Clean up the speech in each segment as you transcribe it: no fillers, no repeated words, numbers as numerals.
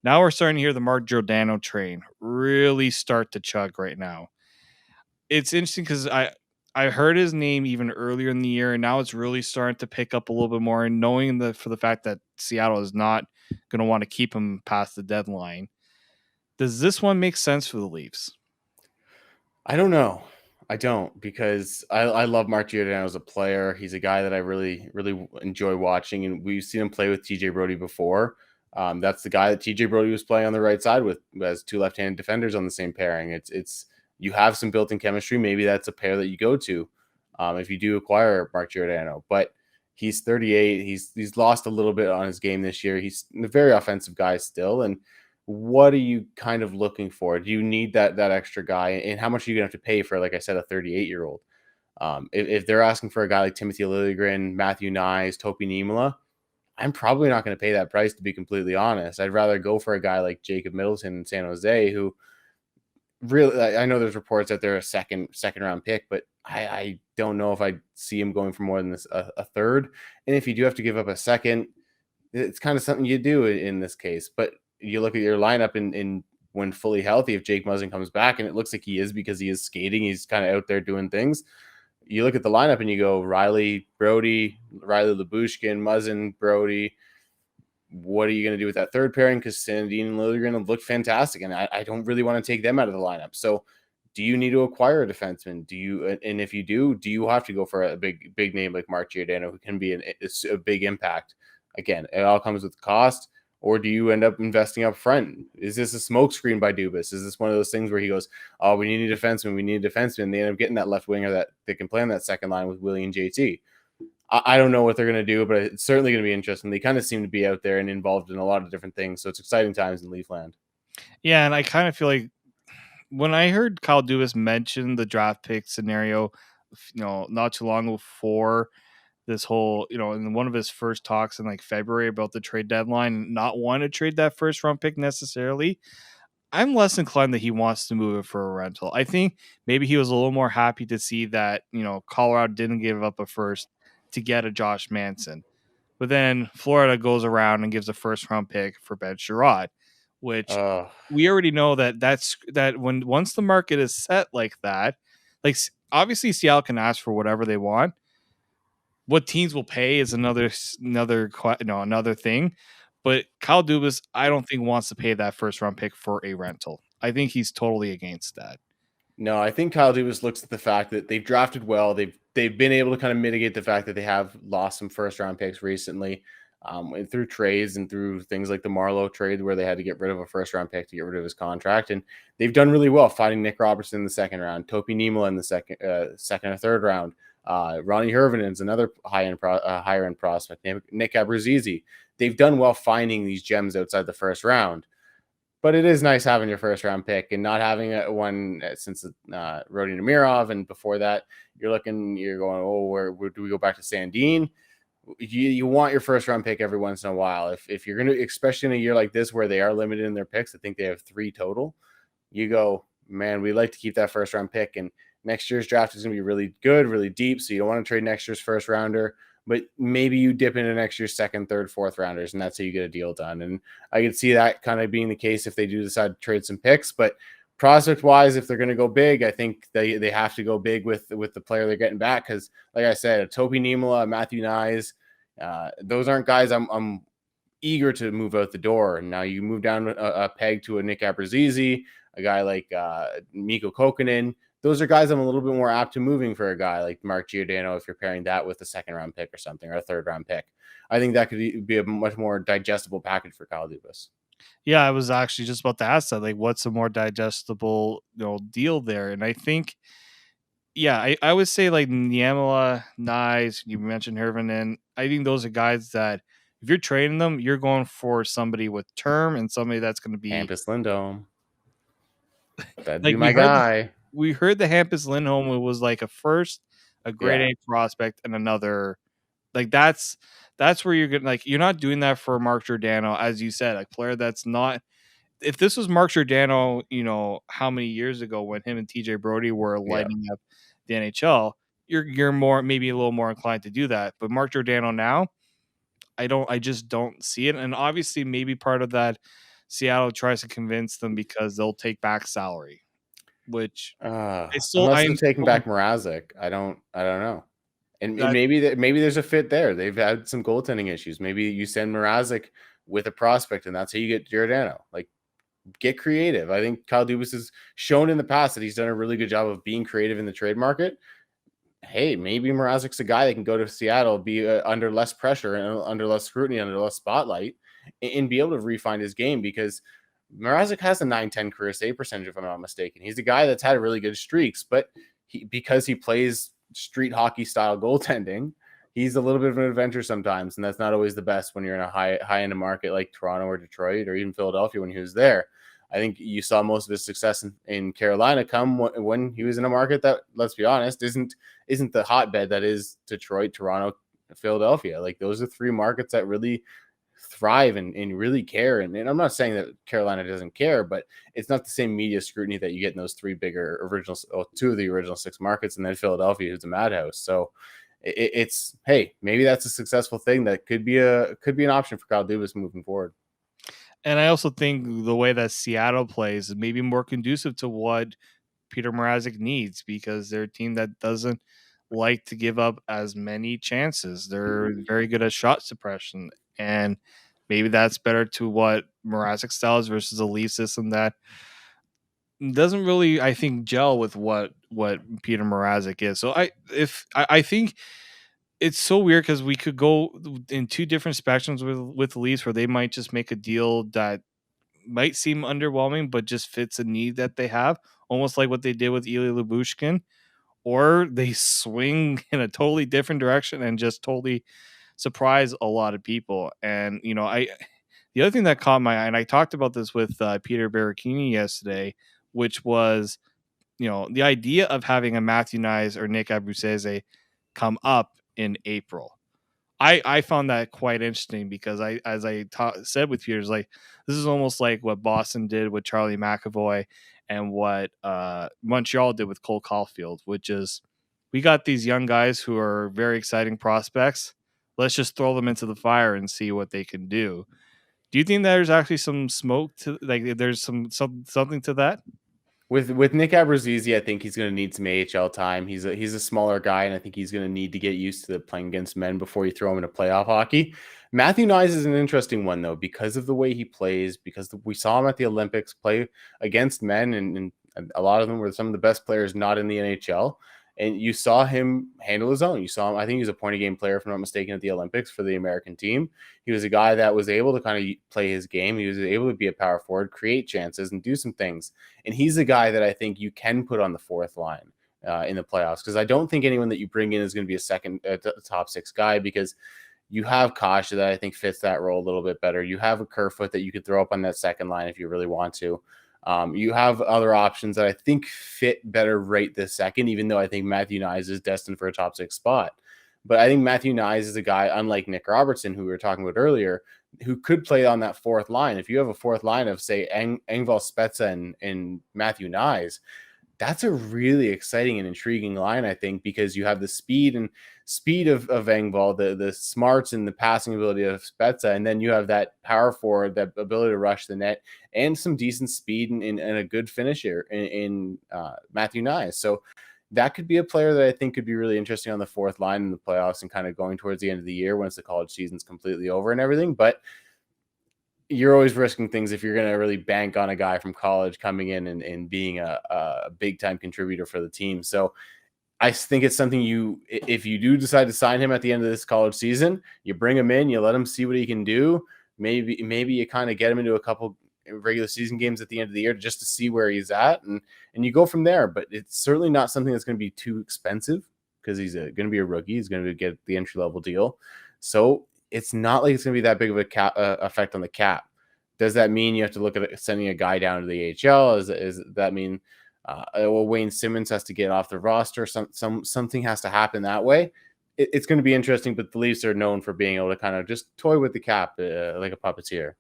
Now we're starting to hear the Mark Giordano train really start to chug right now. It's interesting because I heard his name even earlier in the year, and now it's really starting to pick up a little bit more. And knowing for the fact that Seattle is not going to want to keep him past the deadline, does this one make sense for the Leafs? I don't know. I don't because I love Mark Giordano as a player. He's a guy that I really enjoy watching, and we've seen him play with TJ Brody before. That's the guy that TJ Brody was playing on the right side with, as two left-handed defenders on the same pairing. It's you have some built-in chemistry. Maybe that's a pair that you go to if you do acquire Mark Giordano. But he's 38. He's lost a little bit on his game this year. He's a very offensive guy still, and what are you kind of looking for? Do you need that extra guy? And how much are you gonna have to pay for, like I said, a 38-year-old? If they're asking for a guy like Timothy Liljegren, Matthew Nyes, Topi Niemelä, I'm probably not going to pay that price, to be completely honest. I'd rather go for a guy like Jacob Middleton in San Jose, who really, I know there's reports that they're a second round pick, but I don't know if I see him going for more than a third. And if you do have to give up a second, it's kind of something you do in this case. But you look at your lineup in when fully healthy, if Jake Muzzin comes back, and it looks like he is because he is skating, he's kind of out there doing things. You look at the lineup and you go Riley Labushkin, Muzzin, Brody. What are you going to do with that third pairing? Because Sandin and Liljegren have looked fantastic, and I don't really want to take them out of the lineup. So, do you need to acquire a defenseman? Do you, and if you do you have to go for a big name like Mark Giordano, who can be a big impact? Again, it all comes with cost. Or do you end up investing up front? Is this a smokescreen by Dubas? Is this one of those things where he goes, "Oh, we need a defenseman. We need a defenseman." And they end up getting that left winger that they can play on that second line with Willie and JT. I don't know what they're going to do, but it's certainly going to be interesting. They kind of seem to be out there and involved in a lot of different things. So it's exciting times in Leafland. Yeah, and I kind of feel like when I heard Kyle Dubas mention the draft pick scenario, not too long before this whole, in one of his first talks in like February about the trade deadline, not want to trade that first round pick necessarily, I'm less inclined that he wants to move it for a rental. I think maybe he was a little more happy to see that, Colorado didn't give up a first to get a Josh Manson. But then Florida goes around and gives a first round pick for Ben Sherrod, which Uh, we already know that when once the market is set like that, like obviously Seattle can ask for whatever they want. What teams will pay is another thing. But Kyle Dubas, I don't think wants to pay that first round pick for a rental. I think he's totally against that. no, I think Kyle Dubas looks at the fact that they've drafted well. They've been able to kind of mitigate the fact that they have lost some first round picks recently, and through trades and through things like the Marlowe trade where they had to get rid of a first round pick to get rid of his contract. And they've done really well finding Nick Robertson in the second round, Topi Niemelä in the second or third round. Ronnie Hervinen's another higher end prospect. Nick Abruzzese. They've done well finding these gems outside the first round. But it is nice having your first round pick and not having one since Rodi Namirov. And before that, you're going, oh, where do we go back to Sandin? You want your first round pick every once in a while. If you're going to, especially in a year like this where they are limited in their picks, I think they have 3 total. You go, man, we'd like to keep that first round pick. And next year's draft is going to be really good, really deep. So you don't want to trade next year's first rounder, but maybe you dip into next year's second, third, fourth rounders, and that's how you get a deal done. And I could see that kind of being the case if they do decide to trade some picks. But prospect wise, if they're going to go big, I think they have to go big with the player they're getting back. Because, like I said, a Topi Niemelä, Matthew Nyes, those aren't guys I'm eager to move out the door. Now you move down a peg to a Nick Abruzzese, a guy like Mikko Kokkonen. Those are guys I'm a little bit more apt to moving for a guy like Mark Giordano if you're pairing that with a second round pick or something, or a third round pick. I think that could be a much more digestible package for Kyle Dubas. Yeah, I was actually just about to ask that. Like, what's a more digestible, deal there? And I think, yeah, I would say like Niemela, Nyes, you mentioned Hervinen. I think those are guys that if you're trading them, you're going for somebody with term and somebody that's going to be Hampus Lindholm. That'd be like my guy. we heard the Hampus Lindholm was like a first, a grade Yeah. A prospect, and another. Like that's where you're getting like you're not doing that for Mark Giordano, as you said, a player that's not. If this was Mark Giordano, how many years ago when him and TJ Brody were Yeah. lighting up the NHL, you're more maybe a little more inclined to do that. But Mark Giordano now, I just don't see it. And obviously maybe part of that Seattle tries to convince them because they'll take back salary, which Unless they're I'm taking still back Mrazek, I don't know. And that maybe there's a fit there. They've had some goaltending issues. Maybe you send Mrazek with a prospect, and that's how you get Giordano. Like, get creative. I think Kyle Dubas has shown in the past that he's done a really good job of being creative in the trade market. Hey, maybe Mrazek's a guy that can go to Seattle, be under less pressure and under less scrutiny, under less spotlight, and be able to refine his game, because Mrazek has a 910 career save percentage, if I'm not mistaken. He's a guy that's had really good streaks, but because he plays street hockey style goaltending, he's a little bit of an adventure sometimes, and that's not always the best when you're in a high end market like Toronto or Detroit or even Philadelphia when he was there. I think you saw most of his success in Carolina come when he was in a market that, let's be honest, isn't the hotbed that is Detroit, Toronto, Philadelphia. Like, those are three markets that really thrive and really care. And I'm not saying that Carolina doesn't care, but it's not the same media scrutiny that you get in those three bigger two of the original six markets, and then Philadelphia, who's a madhouse. So it's, hey, maybe that's a successful thing that could be an option for Kyle Dubas moving forward. And I also think the way that Seattle plays is maybe more conducive to what Peter Mrazek needs, because they're a team that doesn't like to give up as many chances. They're very good at shot suppression, and maybe that's better to what Mrazek styles versus a Leaf system that doesn't really, I think, gel with what Peter Mrazek is. So I think it's so weird because we could go in two different spectrums with the Leafs, where they might just make a deal that might seem underwhelming, but just fits a need that they have, almost like what they did with Ilya Lyubushkin, or they swing in a totally different direction and just totally surprise a lot of people. And the other thing that caught my eye, and I talked about this with Peter Berrettini yesterday, which was the idea of having a Matthew Nyes or Nick Abruzzese come up in April. I found that quite interesting because as I said with Peters, like, this is almost like what Boston did with Charlie McAvoy and what Montreal did with Cole Caulfield, which is, we got these young guys who are very exciting prospects. Let's just throw them into the fire and see what they can do. Do you think there's actually some smoke to, like, there's something to that? With Nick Abruzzese, I think he's going to need some AHL time. He's a smaller guy, and I think he's going to need to get used to playing against men before you throw him into playoff hockey. Matthew Nyes is an interesting one, though, because of the way he plays, because we saw him at the Olympics play against men, and a lot of them were some of the best players not in the NHL. And you saw him handle his own. You saw him, I think he was a point of game player, if I'm not mistaken, at the Olympics for the American team. He was a guy that was able to kind of play his game. He was able to be a power forward, create chances, and do some things. And he's a guy that I think you can put on the fourth line in the playoffs, because I don't think anyone that you bring in is going to be a second top six guy, because you have Kasha that I think fits that role a little bit better. You have a Kerfoot that you could throw up on that second line if you really want to. You have other options that I think fit better right this second, even though I think Matthew Nyes is destined for a top six spot. But I think Matthew Nyes is a guy, unlike Nick Robertson, who we were talking about earlier, who could play on that fourth line. If you have a fourth line of, say, Engvall Spezza and Matthew Nyes, that's a really exciting and intriguing line, I think, because you have the speed of Engvall, the smarts and the passing ability of Spezza, and then you have that power forward, that ability to rush the net, and some decent speed and a good finisher in Matthew Nyes. So that could be a player that I think could be really interesting on the fourth line in the playoffs and kind of going towards the end of the year once the college season's completely over and everything. But you're always risking things if you're going to really bank on a guy from college coming in and being a big time contributor for the team. So I think it's something if you do decide to sign him at the end of this college season, you bring him in, you let him see what he can do. Maybe you kind of get him into a couple regular season games at the end of the year just to see where he's at, and you go from there. But it's certainly not something that's going to be too expensive, because he's going to be a rookie. He's going to get the entry level deal. So it's not like it's going to be that big of a cap effect on the cap. Does that mean you have to look at sending a guy down to the AHL? Does that mean Wayne Simmons has to get off the roster? Something has to happen that way. It's going to be interesting, but the Leafs are known for being able to kind of just toy with the cap like a puppeteer.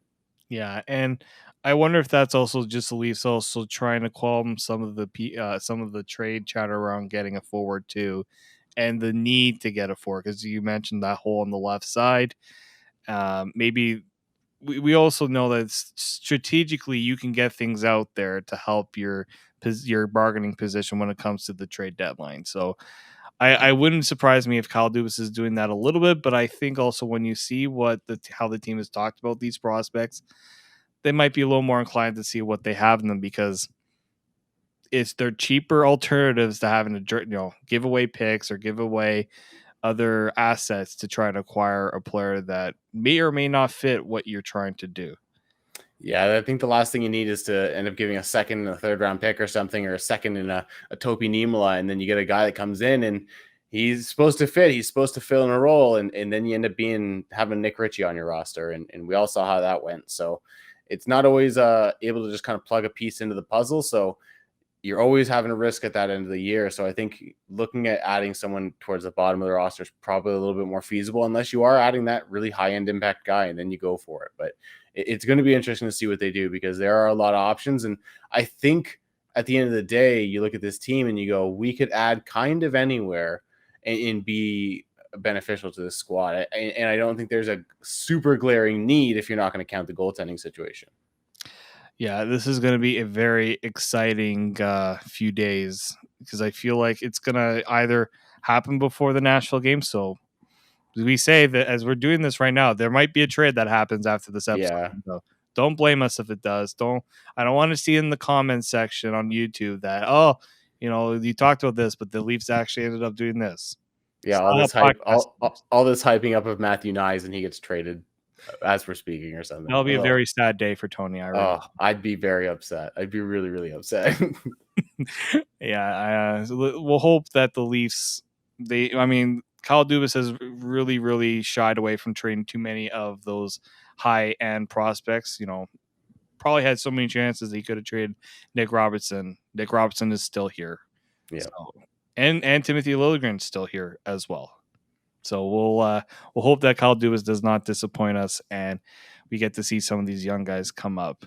Yeah, and I wonder if that's also just the Leafs also trying to calm some of the trade chatter around getting a forward too, and the need to get a forward, because you mentioned that hole on the left side. Maybe we also know that strategically you can get things out there to help your bargaining position when it comes to the trade deadline. So I wouldn't surprise me if Kyle Dubas is doing that a little bit, but I think also when you see how the team has talked about these prospects, they might be a little more inclined to see what they have in them, because they're cheaper alternatives to having to give away picks or give away other assets to try to acquire a player that may or may not fit what you're trying to do. Yeah, I think the last thing you need is to end up giving a second and a third round pick or something, or a second and a Topi Niemelä, and then you get a guy that comes in and he's supposed to fit. He's supposed to fill in a role, and then you end up having Nick Ritchie on your roster, and we all saw how that went. So it's not always able to just kind of plug a piece into the puzzle. So you're always having a risk at that end of the year. So I think looking at adding someone towards the bottom of the roster is probably a little bit more feasible, unless you are adding that really high end impact guy, and then you go for it. But it's going to be interesting to see what they do, because there are a lot of options. And I think at the end of the day, you look at this team and you go, we could add kind of anywhere and be beneficial to this squad. And I don't think there's a super glaring need if you're not going to count the goaltending situation. Yeah, this is going to be a very exciting few days, because I feel like it's going to either happen before the Nashville game. So we say that as we're doing this right now, there might be a trade that happens after this episode. Yeah. So don't blame us if it does. I don't want to see in the comments section on YouTube that, you talked about this, but the Leafs actually ended up doing this. Yeah, all this hyping up of Matthew Nyes, and he gets traded as we're speaking or something. That'll be a very sad day for Tony. I'd be very upset. I'd be really, really upset. Yeah, we'll hope that the Leafs, Kyle Dubas has really, really shied away from trading too many of those high-end prospects. Probably had so many chances that he could have traded Nick Robertson. Nick Robertson is still here. Yeah. So, and Timothy Liljegren's still here as well. So we'll hope that Kyle Dubas does not disappoint us, and we get to see some of these young guys come up.